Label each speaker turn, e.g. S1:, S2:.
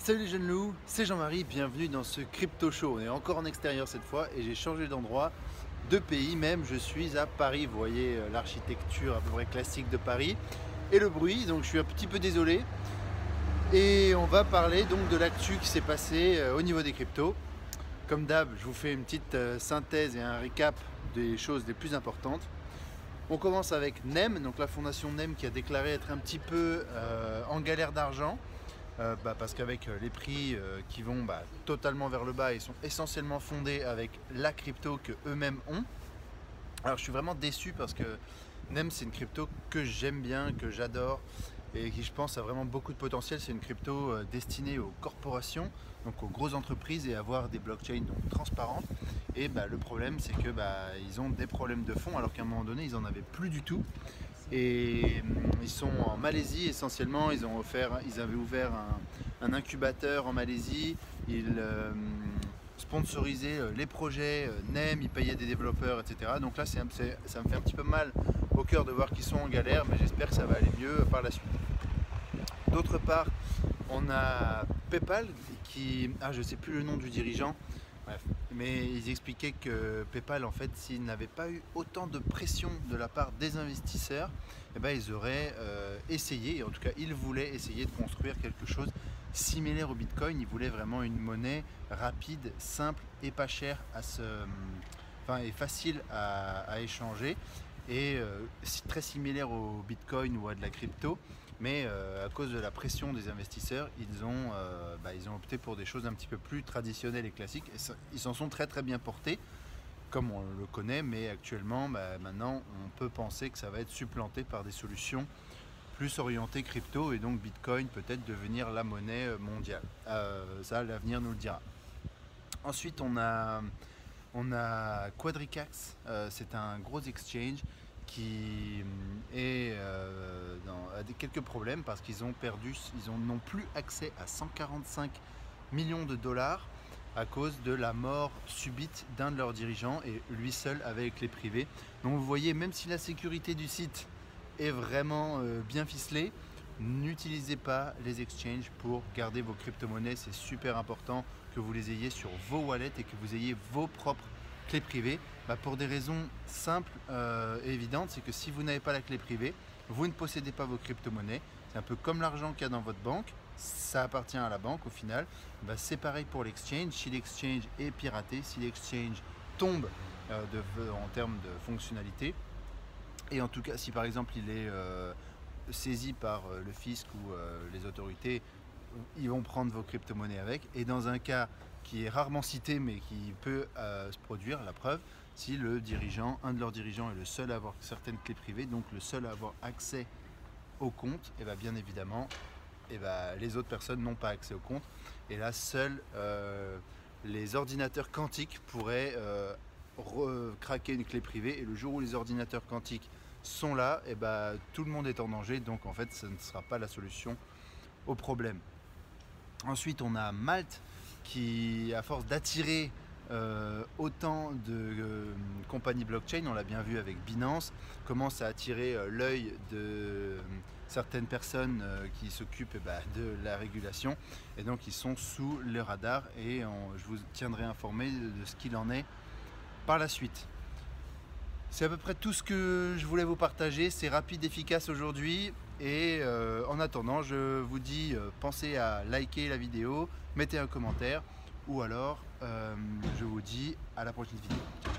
S1: Salut les jeunes loups, c'est Jean-Marie, bienvenue dans ce Crypto Show. On est encore en extérieur cette fois et j'ai changé d'endroit, de pays même. Je suis à Paris, vous voyez l'architecture à peu près classique de Paris et le bruit, donc je suis un petit peu désolé. Et on va parler donc de l'actu qui s'est passé au niveau des cryptos. Comme d'hab, je vous fais une petite synthèse et un récap des choses les plus importantes. On commence avec NEM, donc la fondation NEM qui a déclaré être un petit peu en galère d'argent. Parce qu'avec les prix qui vont totalement vers le bas, ils sont essentiellement fondés avec la crypto que eux-mêmes ont. Alors je suis vraiment déçu parce que NEM c'est une crypto que j'aime bien, que j'adore et qui je pense a vraiment beaucoup de potentiel. C'est une crypto destinée aux corporations, donc aux grosses entreprises et avoir des blockchains donc transparentes. Et le problème c'est que ils ont des problèmes de fond alors qu'à un moment donné ils en avaient plus du tout. Et ils sont en Malaisie essentiellement, ils avaient ouvert un incubateur en Malaisie, ils sponsorisaient les projets NEM, ils payaient des développeurs, etc. Donc là ça me fait un petit peu mal au cœur de voir qu'ils sont en galère, mais j'espère que ça va aller mieux par la suite. D'autre part, on a PayPal qui... je ne sais plus le nom du dirigeant, bref, mais ils expliquaient que PayPal, en fait, s'ils n'avaient pas eu autant de pression de la part des investisseurs, ils auraient essayé, et en tout cas ils voulaient essayer de construire quelque chose similaire au Bitcoin. Ils voulaient vraiment une monnaie rapide, simple et pas chère et facile à échanger, et très similaire au Bitcoin ou à de la crypto. Mais à cause de la pression des investisseurs, ils ont opté pour des choses un petit peu plus traditionnelles et classiques. Et ils s'en sont très bien portés, comme on le connaît, mais actuellement, maintenant, on peut penser que ça va être supplanté par des solutions plus orientées crypto, et donc Bitcoin peut-être devenir la monnaie mondiale. Ça, l'avenir nous le dira. Ensuite, on a Quadricax, c'est un gros exchange qui a quelques problèmes parce qu'ils n'ont plus accès à 145 millions de dollars à cause de la mort subite d'un de leurs dirigeants, et lui seul avec les privés. Donc vous voyez, même si la sécurité du site est vraiment bien ficelée, n'utilisez pas les exchanges pour garder vos crypto-monnaies. C'est super important que vous les ayez sur vos wallets et que vous ayez vos propres clés privées, pour des raisons simples et évidentes. C'est que si vous n'avez pas la clé privée, vous ne possédez pas vos crypto-monnaies. C'est un peu comme l'argent qu'il y a dans votre banque, ça appartient à la banque au final. C'est pareil pour l'exchange. Si l'exchange est piraté, si l'exchange tombe en termes de fonctionnalité, et en tout cas si par exemple il est saisi par le fisc ou les autorités, ils vont prendre vos crypto-monnaies avec. Et dans un cas qui est rarement cité mais qui peut se produire, la preuve, si un de leurs dirigeants est le seul à avoir certaines clés privées, donc le seul à avoir accès au compte, et bien évidemment les autres personnes n'ont pas accès au compte, et là seuls les ordinateurs quantiques pourraient craquer une clé privée, et le jour où les ordinateurs quantiques sont là, tout le monde est en danger. Donc en fait, ça ne sera pas la solution au problème. Ensuite, on a Malte qui, à force d'attirer autant de compagnies blockchain, on l'a bien vu avec Binance, commence à attirer l'œil de certaines personnes qui s'occupent de la régulation, et donc ils sont sous le radar, et je vous tiendrai informé de ce qu'il en est par la suite. C'est à peu près tout ce que je voulais vous partager. C'est rapide, efficace aujourd'hui. Et en attendant, je vous dis, pensez à liker la vidéo, mettez un commentaire, ou alors je vous dis à la prochaine vidéo. Ciao, ciao.